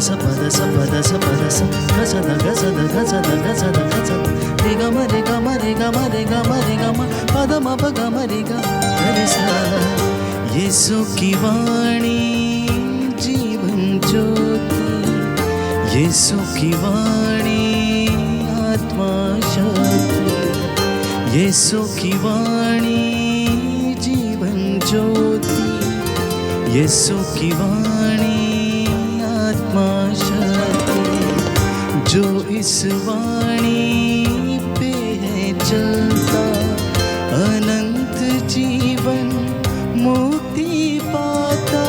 ಸ ಪದ ಸ ಪದ ಸ ಪದ ಸ ಗಸದ ಗಸದ ಗಸದ ಗಸದ ಗಸದ ರಿ ಗ ಮ ರಿ ಗ ಮ ರಿ ಗ ಮ ರಿ ಗ ಮ ರಿ ಗ ಮ ಪದ ಮ ಪ ಗ ಮ ರಿ ಗ ರಿ ಸ ಯೇಸು की वाणी जीवन ज्योति, यीशु की वाणी आत्मा शक्ति, यीशु की वाणी जीवन ज्योति, यीशु की वाणी आत्मा शक्ति। जो इस वाणी पे है चलता अनंत जीवन मुक्ति पाता।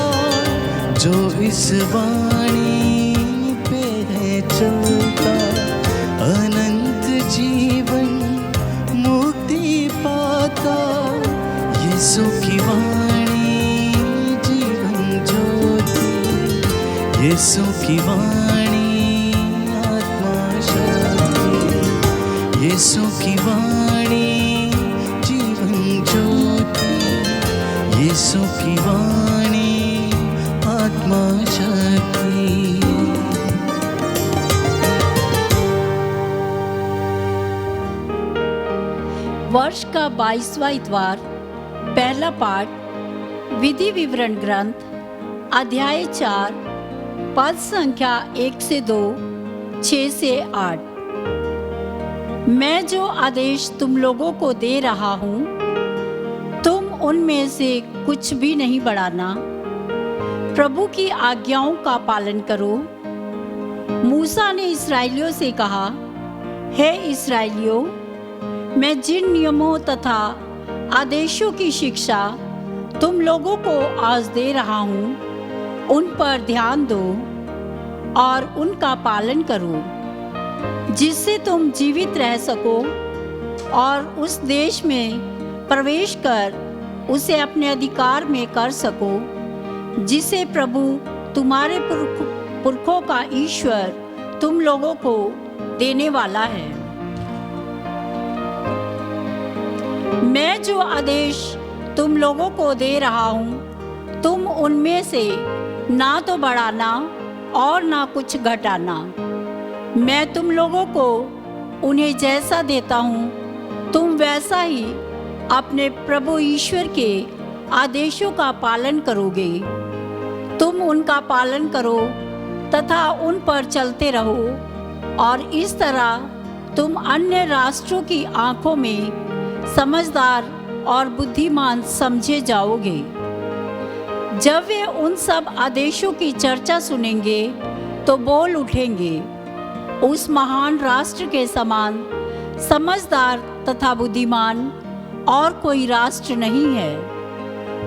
जो इस वाणी पे है चलता अनंत जीवन मुक्ति पाता। यीशु की वाणी जीवन ज्योति, यीशु की वाणी आत्मा शक्ति, यीशु की वाणी जीवन ज्योति, यीशु की वाणी आत्मा शक्ति। वर्ष का 22वां इतवार, पहला पाठ विधि विवरण ग्रंथ अध्याय 4 पद संख्या 1 से 2, 6 से 8। मैं जो आदेश तुम लोगों को दे रहा हूँ, तुम उनमें से कुछ भी नहीं बढ़ाना। प्रभु की आज्ञाओं का पालन करो। मूसा ने इस्राएलियों से कहा, हे इस्राएलियों, मैं जिन नियमों तथा आदेशों की शिक्षा तुम लोगों को आज दे रहा हूँ, उन पर ध्यान दो और उनका पालन करो, जिससे तुम जीवित रह सको और उस देश में प्रवेश कर उसे अपने अधिकार में कर सको, जिसे प्रभु तुम्हारे पुरखों का ईश्वर तुम लोगों को देने वाला है। मैं जो आदेश तुम लोगों को दे रहा हूँ, तुम उनमें से ना तो बढ़ाना और ना कुछ घटाना। मैं तुम लोगों को उन्हें जैसा देता हूँ, तुम वैसा ही अपने प्रभु ईश्वर के आदेशों का पालन करोगे। तुम उनका पालन करो तथा उन पर चलते रहो, और इस तरह तुम अन्य राष्ट्रों की आंखों में समझदार और बुद्धिमान समझे जाओगे। जब वे उन सब आदेशों की चर्चा सुनेंगे तो बोल उठेंगे, उस महान राष्ट्र के समान समझदार तथा बुद्धिमान और कोई राष्ट्र नहीं है।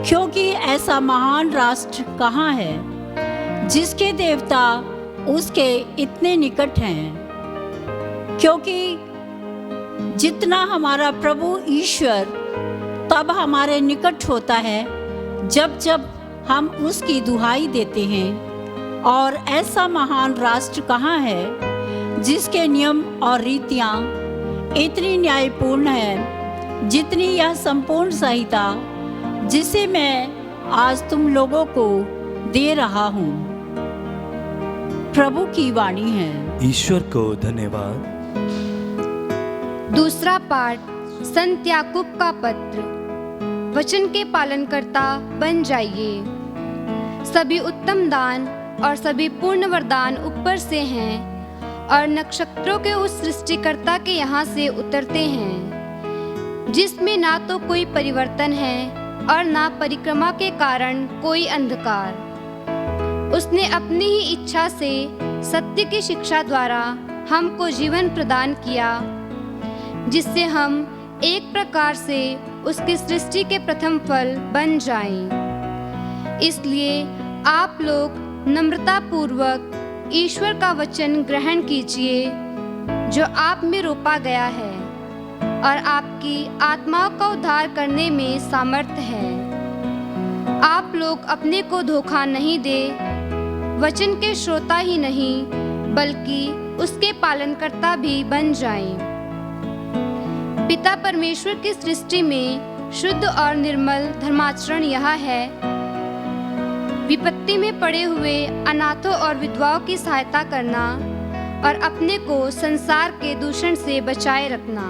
क्योंकि ऐसा महान राष्ट्र कहाँ है जिसके देवता उसके इतने निकट हैं। क्योंकि जितना हमारा प्रभु ईश्वर तब हमारे निकट होता है जब जब हम उसकी दुहाई देते हैं। और ऐसा महान राष्ट्र कहाँ है जिसके नियम और रीतियाँ इतनी न्यायपूर्ण है जितनी यह संपूर्ण संहिता जिसे मैं आज तुम लोगों को दे रहा हूँ। प्रभु की वाणी है। ईश्वर को धन्यवाद। दूसरा पाठ संत याकूब का पत्र। वचन के पालनकर्ता बन जाइए। सभी उत्तम दान और सभी पूर्ण वरदान ऊपर से हैं और नक्षत्रों के उस सृष्टिकर्ता के यहाँ से उतरते हैं, जिसमें ना तो कोई परिवर्तन है और ना परिक्रमा के कारण कोई अंधकार। उसने अपनी ही इच्छा से सत्य की शिक्षा द्वारा हमको जीवन प्रदान किया, जिससे हम एक प्रकार से उसकी सृष्टि के प्रथम फल बन जाएं। इसलिए आप लोग नम्रता पूर्वक ईश्वर का वचन ग्रहण कीजिए, जो आप में रोपा गया है और आपकी आत्माओं का उद्धार करने में सामर्थ्य है। आप लोग अपने को धोखा नहीं दे, वचन के श्रोता ही नहीं बल्कि उसके पालनकर्ता भी बन जाएं। पिता परमेश्वर की सृष्टि में शुद्ध और निर्मल धर्माचरण यह है विपत्ति में पड़े हुए अनाथों और विधवाओं की सहायता करना और अपने को संसार के दूषण से बचाए रखना।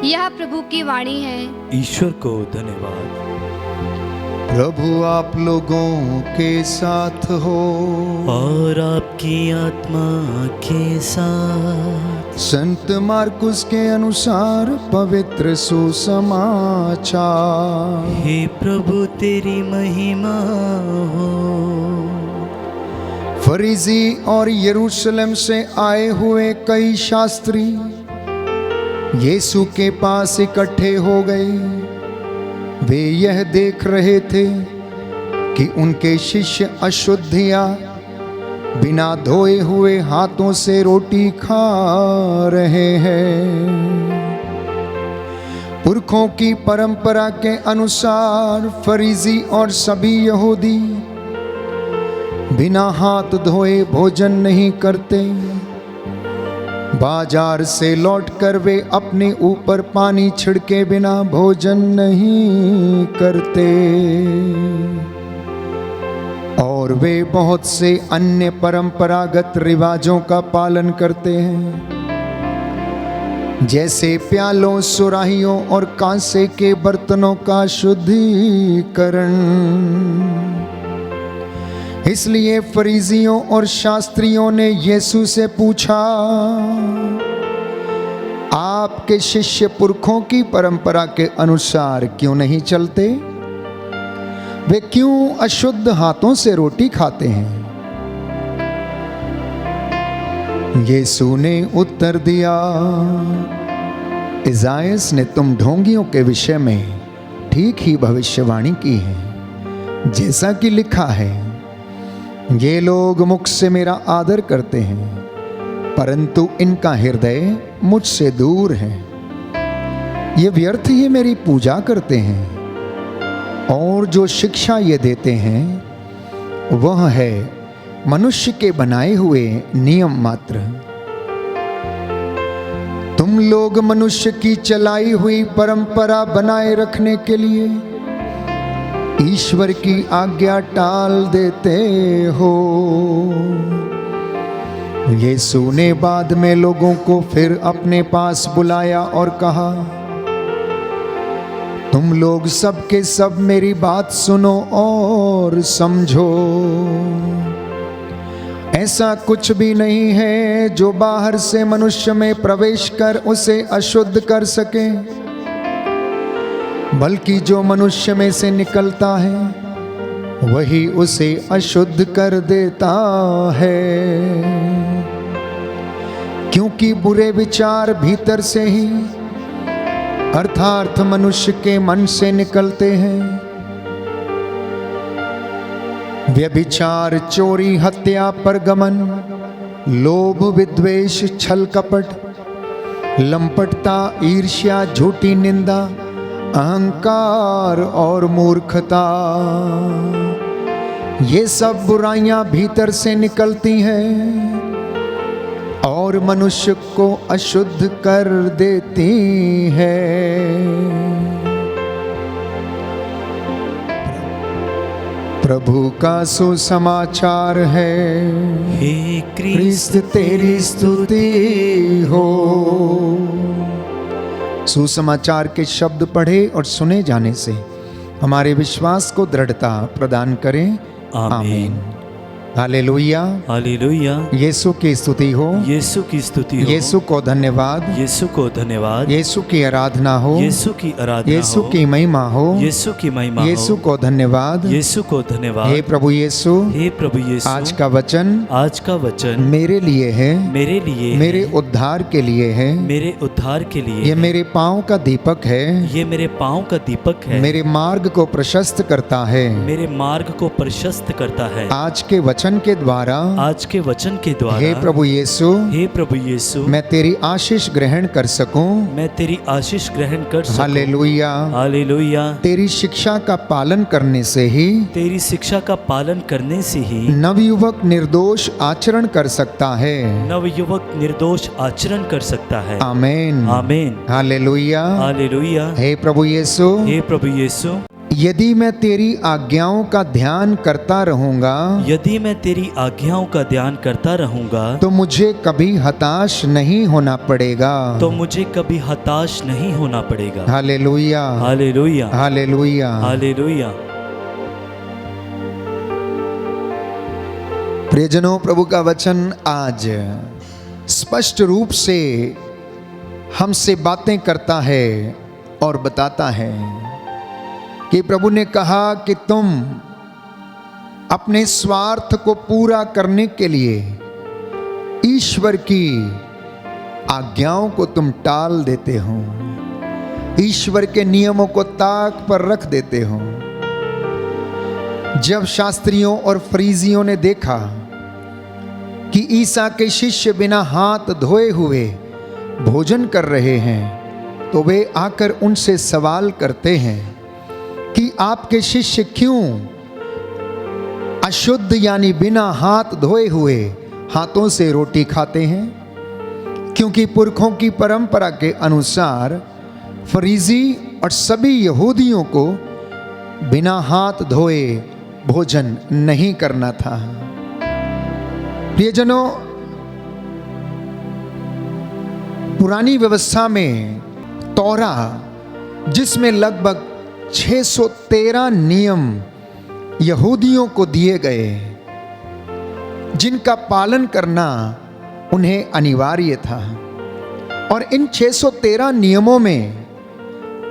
यह प्रभु की वाणी है। ईश्वर को धन्यवाद। प्रभु आप लोगों के साथ हो और आपकी आत्मा के साथ। संत मार्कुस के अनुसार पवित्र सुसमाचार। हे प्रभु तेरी महिमा हो। फरीसी और यरूशलेम से आए हुए कई शास्त्री यीशु के पास इकट्ठे हो गए। वे यह देख रहे थे कि उनके शिष्य अशुद्धियां बिना धोए हुए हाथों से रोटी खा रहे हैं। पुरखों की परंपरा के अनुसार फरीसी और सभी यहूदी बिना हाथ धोए भोजन नहीं करते। बाजार से लौटकर वे अपने ऊपर पानी छिड़के बिना भोजन नहीं करते। और वे बहुत से अन्य परंपरागत रिवाजों का पालन करते हैं, जैसे प्यालों, सुराहियों और कांसे के बर्तनों का शुद्धिकरण। इसलिए फरीसियों और शास्त्रियों ने यीशु से पूछा, आपके शिष्य पुरखों की परंपरा के अनुसार क्यों नहीं चलते? वे क्यों अशुद्ध हाथों से रोटी खाते हैं? यीशु ने उत्तर दिया, इसायास ने तुम ढोंगियों के विषय में ठीक ही भविष्यवाणी की है। जैसा कि लिखा है, ये लोग मुख से मेरा आदर करते हैं, परंतु इनका हृदय मुझसे दूर है। ये व्यर्थ ही मेरी पूजा करते हैं और जो शिक्षा ये देते हैं वह है मनुष्य के बनाए हुए नियम मात्र। तुम लोग मनुष्य की चलाई हुई परंपरा बनाए रखने के लिए ईश्वर की आज्ञा टाल देते हो। यीशु ने बाद में लोगों को फिर अपने पास बुलाया और कहा, तुम लोग सब के सब मेरी बात सुनो और समझो। ऐसा कुछ भी नहीं है जो बाहर से मनुष्य में प्रवेश कर उसे अशुद्ध कर सके, बल्कि जो मनुष्य में से निकलता है वही उसे अशुद्ध कर देता है। क्योंकि बुरे विचार भीतर से ही अर्थात मनुष्य के मन से निकलते हैं। व्यभिचार, चोरी, हत्या, परगमन, लोभ, विद्वेष, छल कपट, लंपटता, ईर्ष्या, झूठी निंदा, अहंकार और मूर्खता, ये सब बुराइयां भीतर से निकलती हैं और मनुष्य को अशुद्ध कर देती हैं। प्रभु का सुसमाचार है। हे क्रिस्त तेरी स्तुति हो। सुसमाचार के शब्द पढ़े और सुने जाने से हमारे विश्वास को दृढ़ता प्रदान करें। आमीन। Hallelujah, hallelujah. यीशु की स्तुति हो, यीशु की स्तुति हो, यीशु को धन्यवाद, यीशु को धन्यवाद, यीशु की आराधना हो, यीशु की आराधना यीशु हो, की महिमा हो, यीशु की महिमा हो, यीशु को धन्यवाद, यीशु को धन्यवाद। हे प्रभु यीशु, हे प्रभु यीशु, आज का वचन मेरे लिए है, मेरे लिए, मेरे उद्धार के लिए है, मेरे उद्धार के लिए, ये मेरे पांव का दीपक है, ये मेरे पांव का दीपक है, मेरे मार्ग को प्रशस्त करता है, मेरे मार्ग को प्रशस्त करता है। आज के वचन के द्वारा, आज के वचन के द्वारा, हे प्रभु यीशु, हे प्रभु यीशु, मैं तेरी आशीष ग्रहण कर सकूं, मैं तेरी आशीष ग्रहण कर सकूं। Hallelujah, hallelujah. तेरी शिक्षा का पालन करने से ही, तेरी शिक्षा का पालन करने से ही नवयुवक निर्दोष आचरण कर सकता है, नवयुवक निर्दोष आचरण कर सकता है। आमीन, आमीन। Hallelujah, hallelujah. हे प्रभु यीशु, हे प्रभु यीशु, यदि मैं तेरी आज्ञाओं का ध्यान करता रहूंगा, यदि मैं तेरी आज्ञाओं का ध्यान करता रहूंगा, तो मुझे कभी हताश नहीं होना पड़ेगा। तो मुझे कभी हताश नहीं होना पड़ेगा। Hallelujah, hallelujah, hallelujah. हालेलुया। प्रियजनों, प्रभु का वचन आज स्पष्ट रूप से हमसे बातें करता है और बताता है कि प्रभु ने कहा कि तुम अपने स्वार्थ को पूरा करने के लिए ईश्वर की आज्ञाओं को तुम टाल देते हो, ईश्वर के नियमों को ताक पर रख देते हो। जब शास्त्रियों और फरीसियों ने देखा कि ईसा के शिष्य बिना हाथ धोए हुए भोजन कर रहे हैं, तो वे आकर उनसे सवाल करते हैं कि आपके शिष्य क्यों अशुद्ध यानी बिना हाथ धोए हुए हाथों से रोटी खाते हैं? क्योंकि पुरखों की परंपरा के अनुसार फरीसी और सभी यहूदियों को बिना हाथ धोए भोजन नहीं करना था। प्रियजनों, पुरानी व्यवस्था में तौरा, जिसमें लगभग 613 नियम यहूदियों को दिए गए, जिनका पालन करना उन्हें अनिवार्य था, और इन 613 नियमों में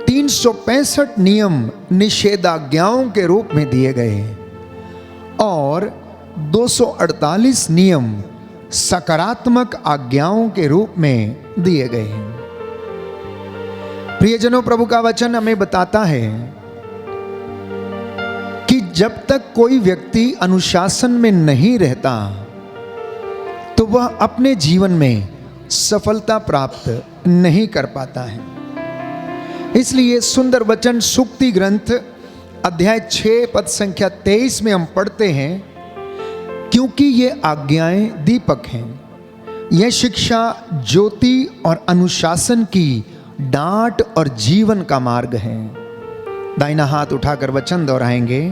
365 नियम निषेधाज्ञाओं के रूप में दिए गए और 248 नियम सकारात्मक आज्ञाओं के रूप में दिए गए हैं। प्रियजनों, प्रभु का वचन हमें बताता है कि जब तक कोई व्यक्ति अनुशासन में नहीं रहता तो वह अपने जीवन में सफलता प्राप्त नहीं कर पाता है। इसलिए सुंदर वचन सूक्ति ग्रंथ अध्याय 6 पद संख्या 23 में हम पढ़ते हैं, क्योंकि ये आज्ञाएं दीपक हैं, यह शिक्षा ज्योति और अनुशासन की डांट और जीवन का मार्ग है। दाहिना हाथ उठाकर वचन दोहराएंगे।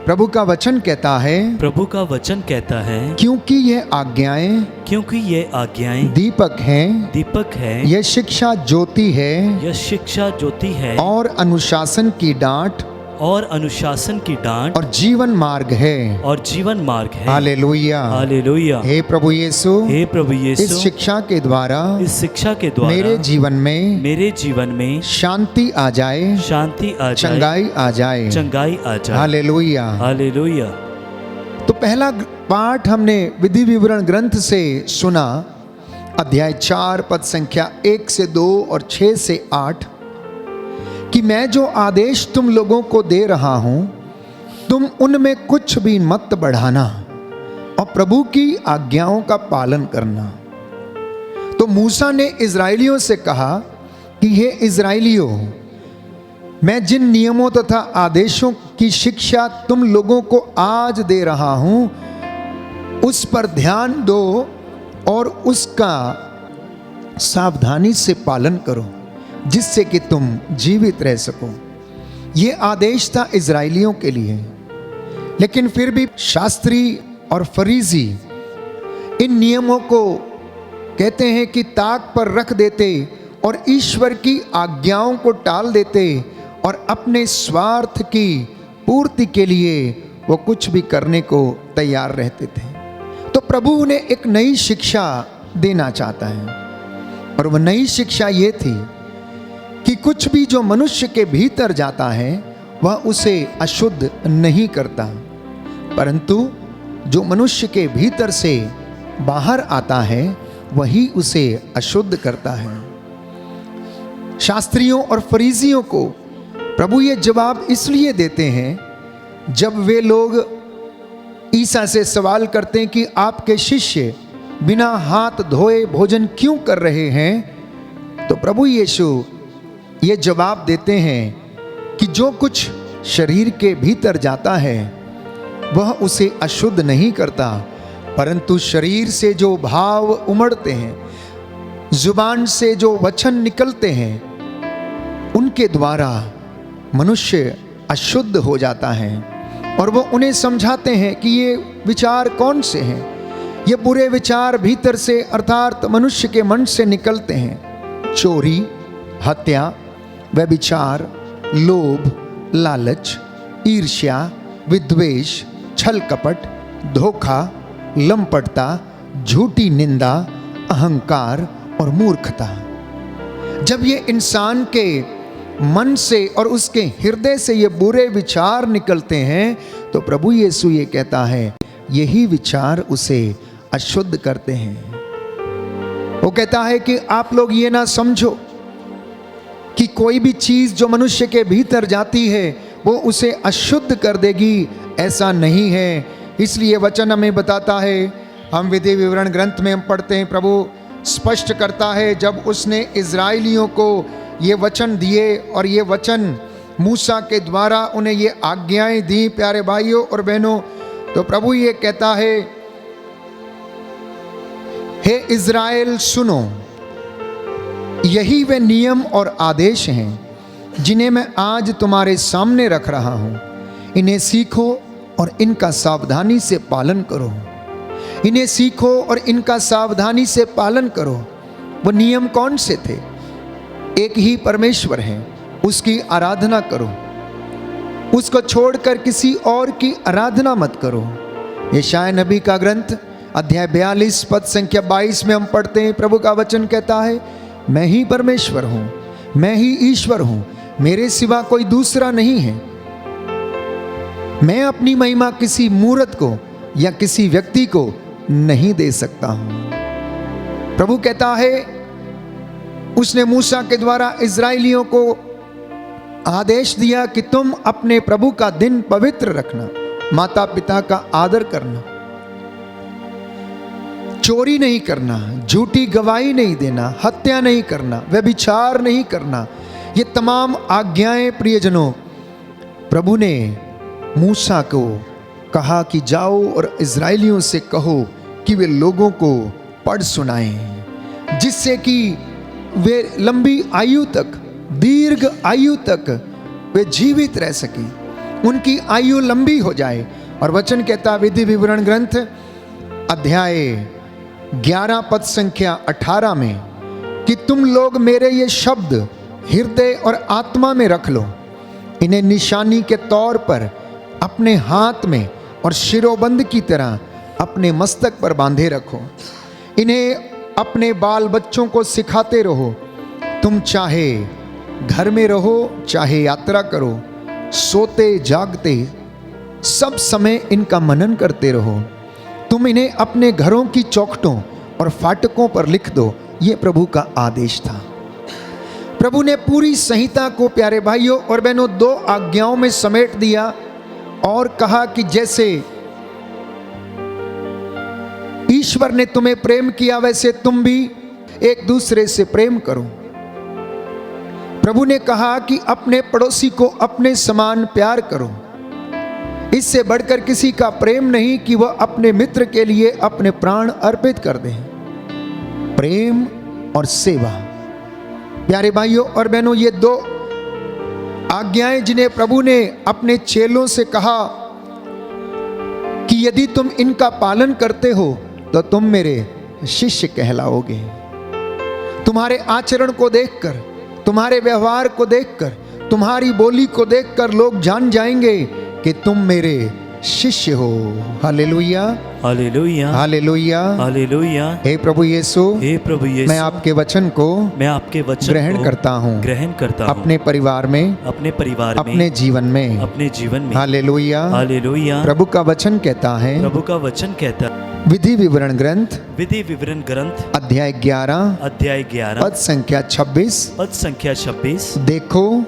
प्रभु का वचन कहता है, प्रभु का वचन कहता है, क्योंकि ये आज्ञाएं, क्योंकि ये आज्ञाएं दीपक हैं, दीपक है, यह शिक्षा ज्योति है, यह शिक्षा ज्योति है, और अनुशासन की डांट, और अनुशासन की डांट, और जीवन मार्ग है, और जीवन मार्ग है। Hallelujah, hallelujah. हे प्रभु यीशु, हे प्रभु यीशु, इस शिक्षा के द्वारा, इस शिक्षा के द्वारा मेरे जीवन में शांति आ जाए, शांति आ जाए, चंगाई आ जाए, चंगाई आ जाए। Hallelujah, hallelujah. तो पहला पाठ हमने विधि विवरण ग्रंथ से सुना, अध्याय 4 पद संख्या 1 से 2 और 6 से 8, कि मैं जो आदेश तुम लोगों को दे रहा हूं, तुम उनमें कुछ भी मत बढ़ाना और प्रभु की आज्ञाओं का पालन करना। तो मूसा ने इजराइलियों से कहा कि हे इजराइलियों, मैं जिन नियमों तथा आदेशों की शिक्षा तुम लोगों को आज दे रहा हूं, उस पर ध्यान दो और उसका सावधानी से पालन करो, जिससे कि तुम जीवित रह सको। ये आदेश था इजराइलियों के लिए, लेकिन फिर भी शास्त्री और फरीसी इन नियमों को कहते हैं कि ताक पर रख देते और ईश्वर की आज्ञाओं को टाल देते और अपने स्वार्थ की पूर्ति के लिए वो कुछ भी करने को तैयार रहते थे। तो प्रभु उन्हें एक नई शिक्षा देना चाहता है, और वह नई शिक्षा ये थी कि कुछ भी जो मनुष्य के भीतर जाता है वह उसे अशुद्ध नहीं करता, परंतु जो मनुष्य के भीतर से बाहर आता है वही उसे अशुद्ध करता है। शास्त्रियों और फरीसियों को प्रभु ये जवाब इसलिए देते हैं, जब वे लोग ईसा से सवाल करते हैं कि आपके शिष्य बिना हाथ धोए भोजन क्यों कर रहे हैं, तो प्रभु यीशु ये जवाब देते हैं कि जो कुछ शरीर के भीतर जाता है वह उसे अशुद्ध नहीं करता, परंतु शरीर से जो भाव उमड़ते हैं, जुबान से जो वचन निकलते हैं, उनके द्वारा मनुष्य अशुद्ध हो जाता है। और वो उन्हें समझाते हैं कि ये विचार कौन से हैं। ये बुरे विचार भीतर से अर्थात मनुष्य के मन से निकलते हैं। चोरी, हत्या, व्यभिचार, लोभ, लालच, ईर्ष्या, विद्वेष, छल कपट, धोखा, लंपटता, झूठी निंदा, अहंकार और मूर्खता। जब ये इंसान के मन से और उसके हृदय से ये बुरे विचार निकलते हैं तो प्रभु यीशु ये कहता है यही विचार उसे अशुद्ध करते हैं। वो कहता है कि आप लोग ये ना समझो कि कोई भी चीज जो मनुष्य के भीतर जाती है वो उसे अशुद्ध कर देगी, ऐसा नहीं है। इसलिए वचन हमें बताता है, हम विधि विवरण ग्रंथ में हम पढ़ते हैं, प्रभु स्पष्ट करता है जब उसने इजराइलियों को ये वचन दिए और ये वचन मूसा के द्वारा उन्हें ये आज्ञाएं दी, प्यारे भाइयों और बहनों, तो प्रभु ये कहता है, हे इज़राइल सुनो, यही वे नियम और आदेश हैं जिन्हें मैं आज तुम्हारे सामने रख रहा हूं। इन्हें सीखो और इनका सावधानी से पालन करो। इन्हें सीखो और इनका सावधानी से पालन करो। वो नियम कौन से थे? एक ही परमेश्वर है, उसकी आराधना करो, उसको छोड़कर किसी और की आराधना मत करो। यशायाह नबी का ग्रंथ अध्याय 42 पद संख्या 22 में हम पढ़ते हैं, प्रभु का वचन कहता है, मैं ही परमेश्वर हूं, मैं ही ईश्वर हूं, मेरे सिवा कोई दूसरा नहीं है। मैं अपनी महिमा किसी मूर्त को या किसी व्यक्ति को नहीं दे सकता हूं। प्रभु कहता है, उसने मूसा के द्वारा इजराइलियों को आदेश दिया कि तुम अपने प्रभु का दिन पवित्र रखना, माता पिता का आदर करना, चोरी नहीं करना, झूठी गवाही नहीं देना, हत्या नहीं करना, व्यभिचार नहीं करना। ये तमाम आज्ञाएं प्रियजनों, प्रभु ने मूसा को कहा कि जाओ और इजराइलियों से कहो कि वे लोगों को पढ़ सुनाएं, जिससे कि वे लंबी आयु तक, दीर्घ आयु तक वे जीवित रह सकें, उनकी आयु लंबी हो जाए। और वचन कहता विधि विवरण ग्रंथ अध्याय 11 पद संख्या 18 में कि तुम लोग मेरे ये शब्द हृदय और आत्मा में रख लो, इन्हें निशानी के तौर पर अपने हाथ में और शिरोबंद की तरह अपने मस्तक पर बांधे रखो। इन्हें अपने बाल बच्चों को सिखाते रहो। तुम चाहे घर में रहो, चाहे यात्रा करो, सोते जागते सब समय इनका मनन करते रहो। तुम इन्हें अपने घरों की चौखटों और फाटकों पर लिख दो। ये प्रभु का आदेश था। प्रभु ने पूरी संहिता को प्यारे भाइयों और बहनों 2 आज्ञाओं में समेट दिया और कहा कि जैसे ईश्वर ने तुम्हें प्रेम किया वैसे तुम भी एक दूसरे से प्रेम करो। प्रभु ने कहा कि अपने पड़ोसी को अपने समान प्यार करो। इससे बढ़कर किसी का प्रेम नहीं कि वह अपने मित्र के लिए अपने प्राण अर्पित कर दे। प्रेम और सेवा, प्यारे भाइयों और बहनों, ये 2 आज्ञाएं जिन्हें प्रभु ने अपने चेलों से कहा कि यदि तुम इनका पालन करते हो तो तुम मेरे शिष्य कहलाओगे। तुम्हारे आचरण को देखकर, तुम्हारे व्यवहार को देखकर, तुम्हारी बोली को देखकर लोग जान जाएंगे कि तुम मेरे शिष्य हो। Hallelujah, hallelujah, hallelujah, hallelujah. हे प्रभु यीशु, हे प्रभु यीशु, मैं आपके वचन को ग्रहण करता हूँ, अपने परिवार में, अपने जीवन में, हालेलुया, हालेलुया। प्रभु का वचन कहता है, विधि विवरण ग्रंथ अध्याय 11 पद संख्या 26, देखो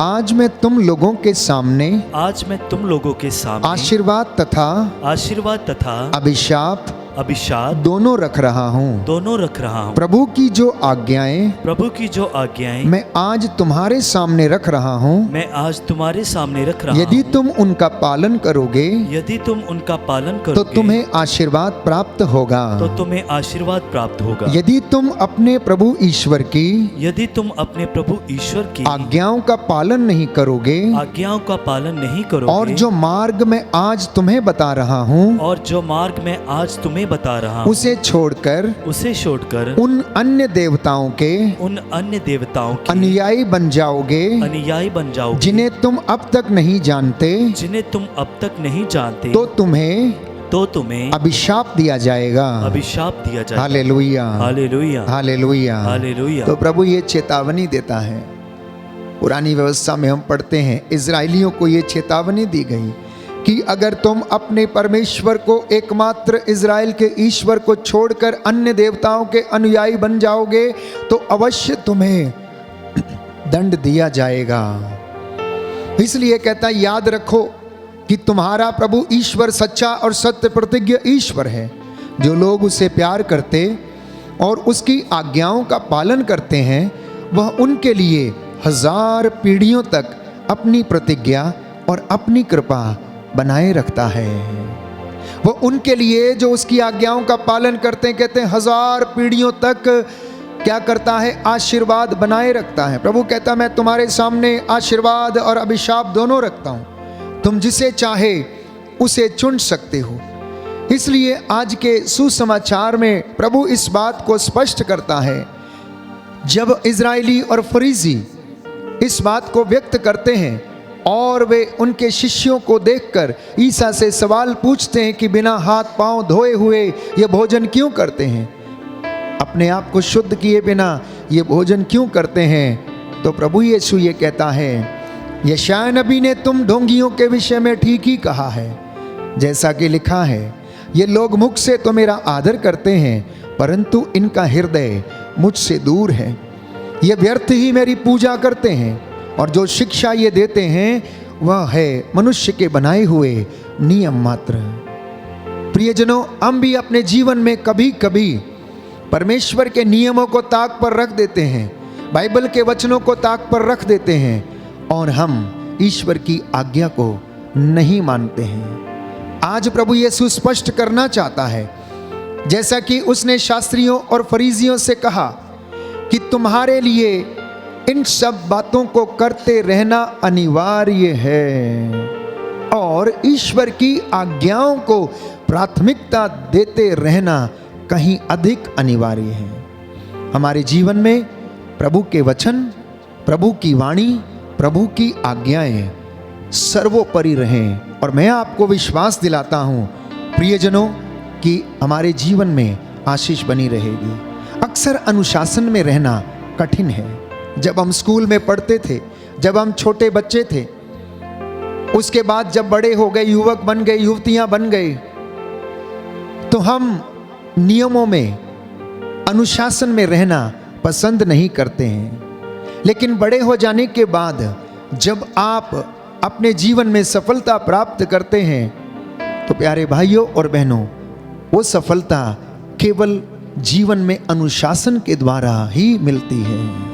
आज मैं तुम लोगों के सामने आशीर्वाद तथा अभिशाप दोनों रख रहा हूँ। दोनों रख रहा हूँ। प्रभु की जो आज्ञाएं प्रभु की जो आज्ञाएं मैं आज तुम्हारे सामने रख रहा हूँ, मैं आज तुम्हारे सामने रख रहा यदि हूँ। तुम उनका पालन करोगे यदि तुम उनका पालन तो करोगे तुम्हें आशीर्वाद प्राप्त होगा। तो तुम्हें आशीर्वाद प्राप्त होगा। यदि तुम अपने प्रभु ईश्वर की यदि तुम अपने प्रभु ईश्वर की आज्ञाओं का पालन नहीं करोगे आज्ञाओं का पालन नहीं करोगे और जो मार्ग मैं आज तुम्हें बता रहा हूँ और जो मार्ग मैं आज तुम्हें बता रहा हूँ उसे छोड़कर उन अन्य देवताओं के उन अन्य देवताओं के अनुयायी बन जाओगे अनुयायी बन जाओगे, जिन्हें तुम अब तक नहीं जानते, जिन्हें तुम अब तक नहीं जानते, तो तुम्हें अभिशाप दिया जाएगा। Hallelujah, hallelujah, hallelujah, hallelujah. तो प्रभु ये चेतावनी देता है। पुरानी व्यवस्था में हम पढ़ते हैं इजराइलियों को ये चेतावनी दी गई कि अगर तुम अपने परमेश्वर को, एकमात्र इजराइल के ईश्वर को छोड़कर अन्य देवताओं के अनुयायी बन जाओगे तो अवश्य तुम्हें दंड दिया जाएगा। इसलिए कहता है याद रखो कि तुम्हारा प्रभु ईश्वर सच्चा और सत्य प्रतिज्ञ ईश्वर है। जो लोग उसे प्यार करते और उसकी आज्ञाओं का पालन करते हैं वह उनके लिए 1000 पीढ़ियों तक अपनी प्रतिज्ञा और अपनी कृपा बनाए रखता है। वो उनके लिए जो उसकी आज्ञाओं का पालन करते हैं, कहते हैं 1000 पीढ़ियों तक क्या करता है, आशीर्वाद बनाए रखता है। प्रभु कहता मैं तुम्हारे सामने आशीर्वाद और अभिशाप दोनों रखता हूं, तुम जिसे चाहे उसे चुन सकते हो। इसलिए आज के सुसमाचार में प्रभु इस बात को स्पष्ट करता है। जब इजराइली और फरीसी इस बात को व्यक्त करते हैं और वे उनके शिष्यों को देखकर ईसा से सवाल पूछते हैं कि बिना हाथ पांव धोए हुए ये भोजन क्यों करते हैं, अपने आप को शुद्ध किए बिना ये भोजन क्यों करते हैं, तो प्रभु यीशु ये कहता है, यशायाह नबी ने तुम ढोंगियों के विषय में ठीक ही कहा है, जैसा कि लिखा है, ये लोग मुख से तो मेरा आदर करते हैं परंतु इनका हृदय मुझसे दूर है। ये व्यर्थ ही मेरी पूजा करते हैं और जो शिक्षा ये देते हैं वह है मनुष्य के बनाए हुए नियम मात्र। प्रियजनों, हम भी अपने जीवन में कभी कभी परमेश्वर के नियमों को ताक पर रख देते हैं, बाइबल के वचनों को ताक पर रख देते हैं और हम ईश्वर की आज्ञा को नहीं मानते हैं। आज प्रभु यीशु स्पष्ट करना चाहता है, जैसा कि उसने शास्त्रियों और फरीसियों से कहा कि तुम्हारे लिए इन सब बातों को करते रहना अनिवार्य है और ईश्वर की आज्ञाओं को प्राथमिकता देते रहना कहीं अधिक अनिवार्य है। हमारे जीवन में प्रभु के वचन, प्रभु की वाणी, प्रभु की आज्ञाएं सर्वोपरि रहें। और मैं आपको विश्वास दिलाता हूं प्रियजनों कि हमारे जीवन में आशीष बनी रहेगी। अक्सर अनुशासन में रहना कठिन है। जब हम स्कूल में पढ़ते थे, जब हम छोटे बच्चे थे, उसके बाद जब बड़े हो गए, युवक बन गए, युवतियां बन गए, तो हम नियमों में, अनुशासन में रहना पसंद नहीं करते हैं। लेकिन बड़े हो जाने के बाद जब आप अपने जीवन में सफलता प्राप्त करते हैं तो प्यारे भाइयों और बहनों, वो सफलता केवल जीवन में अनुशासन के द्वारा ही मिलती है।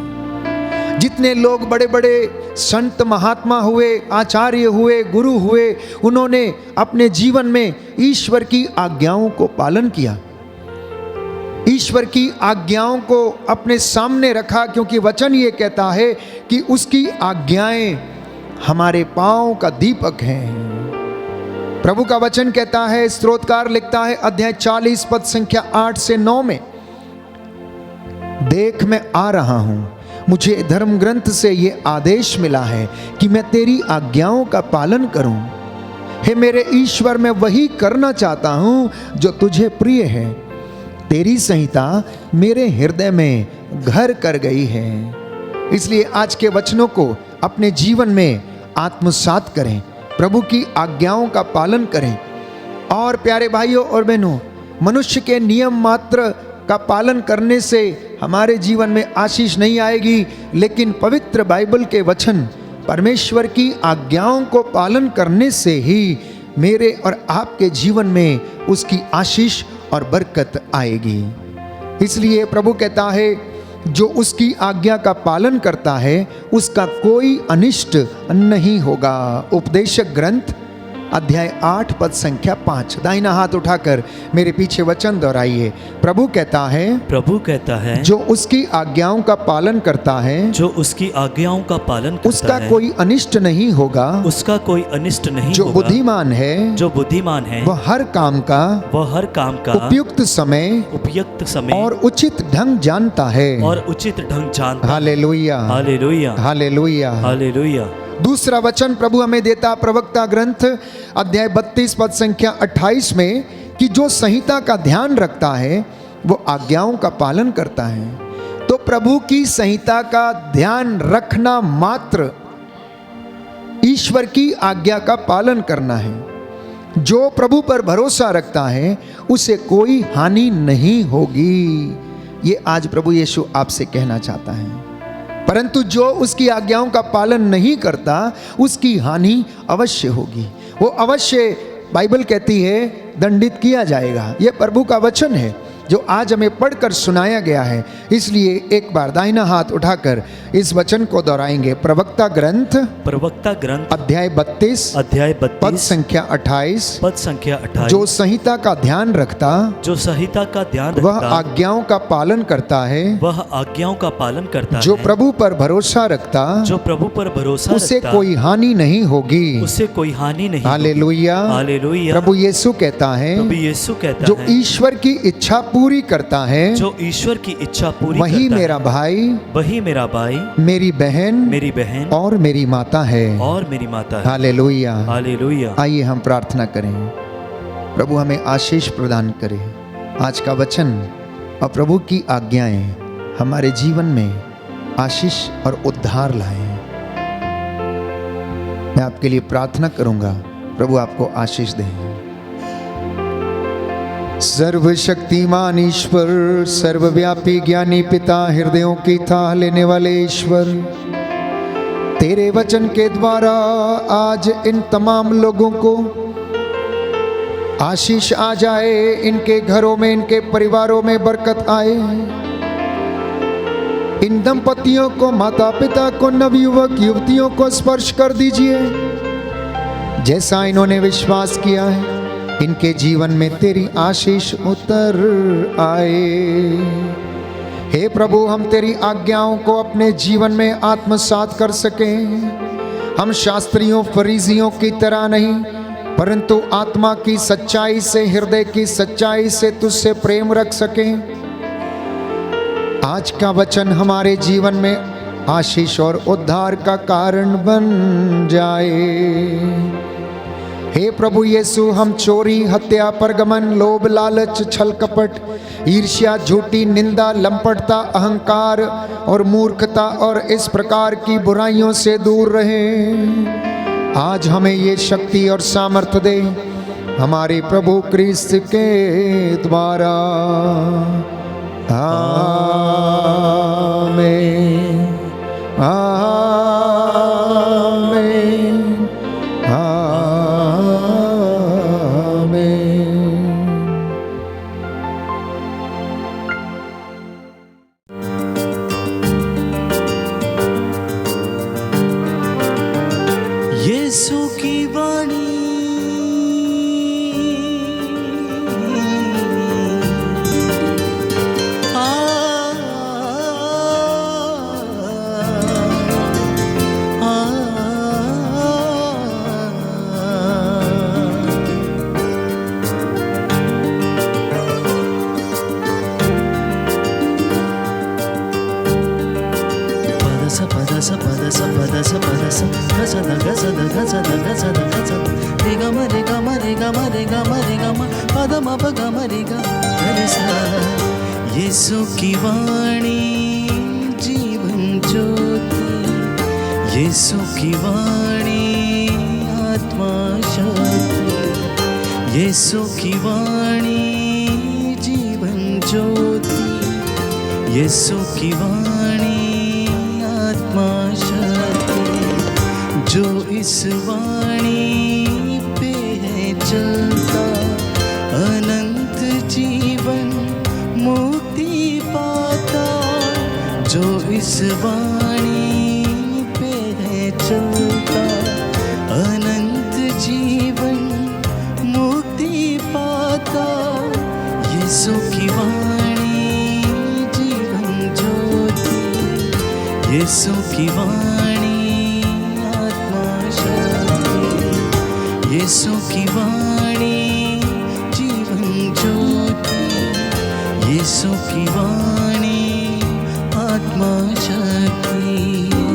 जितने लोग बड़े बड़े संत महात्मा हुए, आचार्य हुए, गुरु हुए, उन्होंने अपने जीवन में ईश्वर की आज्ञाओं को पालन किया, ईश्वर की आज्ञाओं को अपने सामने रखा, क्योंकि वचन ये कहता है कि उसकी आज्ञाएं हमारे पांव का दीपक हैं। प्रभु का वचन कहता है, स्तोत्रकार लिखता है अध्याय 40 पद संख्या 8 से 9 में, देख मैं आ रहा हूं, मुझे धर्म ग्रंथ से ये आदेश मिला है कि मैं तेरी आज्ञाओं का पालन करूं। हे मेरे ईश्वर, मैं वही करना चाहता हूं जो तुझे प्रिय है। तेरी संहिता मेरे हृदय में घर कर गई है। इसलिए आज के वचनों को अपने जीवन में आत्मसात करें, प्रभु की आज्ञाओं का पालन करें। और प्यारे भाइयों और बहनों, मनुष्य के नियम मात्र का पालन करने से हमारे जीवन में आशीष नहीं आएगी, लेकिन पवित्र बाइबल के वचन, परमेश्वर की आज्ञाओं को पालन करने से ही मेरे और आपके जीवन में उसकी आशीष और बरकत आएगी। इसलिए प्रभु कहता है जो उसकी आज्ञा का पालन करता है उसका कोई अनिष्ट नहीं होगा। उपदेशक ग्रंथ अध्याय 8 पद संख्या 5। दाहिना हाथ उठाकर मेरे पीछे वचन दोहराइए। प्रभु कहता है जो उसकी आज्ञाओं का पालन करता है, जो उसकी आज्ञाओं का पालन करता उसका है, कोई अनिष्ट नहीं होगा, उसका कोई अनिष्ट नहीं जो होगा। जो बुद्धिमान है वह हर काम का उपयुक्त समय और उचित ढंग जानता है। Hallelujah, hallelujah, hallelujah, hallelujah. दूसरा वचन प्रभु हमें देता प्रवक्ता ग्रंथ अध्याय 32 पद संख्या 28 में कि जो संहिता का ध्यान रखता है वो आज्ञाओं का पालन करता है। तो प्रभु की संहिता का ध्यान रखना मात्र ईश्वर की आज्ञा का पालन करना है। जो प्रभु पर भरोसा रखता है उसे कोई हानि नहीं होगी। ये आज प्रभु यीशु आपसे कहना चाहता है। परंतु जो उसकी आज्ञाओं का पालन नहीं करता उसकी हानि अवश्य होगी। वो अवश्य बाइबल कहती है दंडित किया जाएगा। ये प्रभु का वचन है जो आज हमें पढ़कर सुनाया गया है। इसलिए एक बार दाहिना हाथ उठाकर इस वचन को दोहराएंगे। प्रवक्ता ग्रंथ अध्याय 32 पद संख्या 28। जो संहिता का ध्यान रखता वह आज्ञाओं का पालन करता है। जो प्रभु पर भरोसा रखता उसे कोई हानि नहीं होगी। हालेलुया, प्रभु यीशु कहता है जो ईश्वर की इच्छा पूरी करता है, वही मेरा भाई, मेरी बहन और मेरी माता है। Hallelujah, hallelujah. आइए हम प्रार्थना करें। प्रभु हमें आशीष प्रदान करे। आज का वचन और प्रभु की आज्ञाएं हमारे जीवन में आशीष और उद्धार लाएं। मैं आपके लिए प्रार्थना करूंगा। प्रभु आपको आशीष दें। सर्वशक्तिमान ईश्वर, सर्वव्यापी ज्ञानी पिता, हृदयों की थाह लेने वाले ईश्वर, तेरे वचन के द्वारा आज इन तमाम लोगों को आशीष आ जाए, इनके घरों में, इनके परिवारों में बरकत आए। इन दंपतियों को, माता पिता को, नवयुवक युवतियों को स्पर्श कर दीजिए। जैसा इन्होंने विश्वास किया है इनके जीवन में तेरी आशीष उतर आए। हे प्रभु, हम तेरी आज्ञाओं को अपने जीवन में आत्मसात कर सकें। हम शास्त्रियों फरीसियों की तरह नहीं, परंतु आत्मा की सच्चाई से, हृदय की सच्चाई से तुझसे प्रेम रख सकें। आज का वचन हमारे जीवन में आशीष और उद्धार का कारण बन जाए। हे प्रभु यीशु, हम चोरी, हत्या, परगमन, लोभ, लालच, छल कपट, ईर्ष्या, झूठी निंदा, लंपटता, अहंकार और मूर्खता और इस प्रकार की बुराइयों से दूर रहें। आज हमें ये शक्ति और सामर्थ्य दे हमारे प्रभु क्रिस्त के द्वारा। आमीन, आमीन, यीशु की वाणी, यीशु की वाणी जीवन ज्योति, यीशु की वाणी आत्मा शक्ति, यीशु की वाणी जीवन ज्योति, यीशु की वाणी आत्मा शक्ति। जो इस वाणी पे है चलता अनंत जीवन इस वाणी पे है चलता, अनंत जीवन मुक्ति पाता। यीशु की वाणी जीवन ज्योति, यीशु की वाणी आत्मा शक्ति, यीशु की वाणी जीवन ज्योति, यीशु की वाणी आत्मा शक्ति।